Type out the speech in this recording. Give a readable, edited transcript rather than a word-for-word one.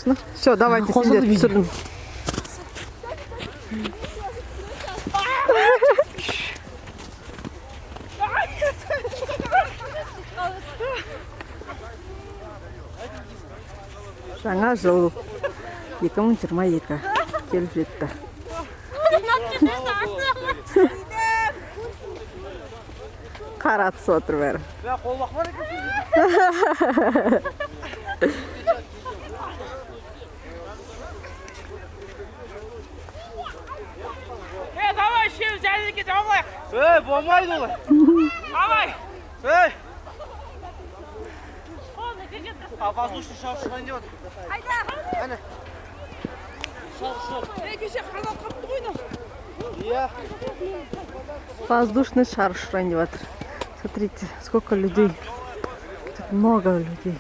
Классно. Все, давайте сендер түсірдім. Жаңа жыл 2022 келіп жетті. Қаратыс отыр бәрі. Давай, шеф, жәлеке, давай. Болмайды олай. Давай. Воздушный шар ұшырайын деп отыр. Қайда? Әне. Шар. Кеше қанат қапты қойды. Иә. Воздушный шар ұшырайын деп жатыр. Смотрите, сколько людей. Тут много людей.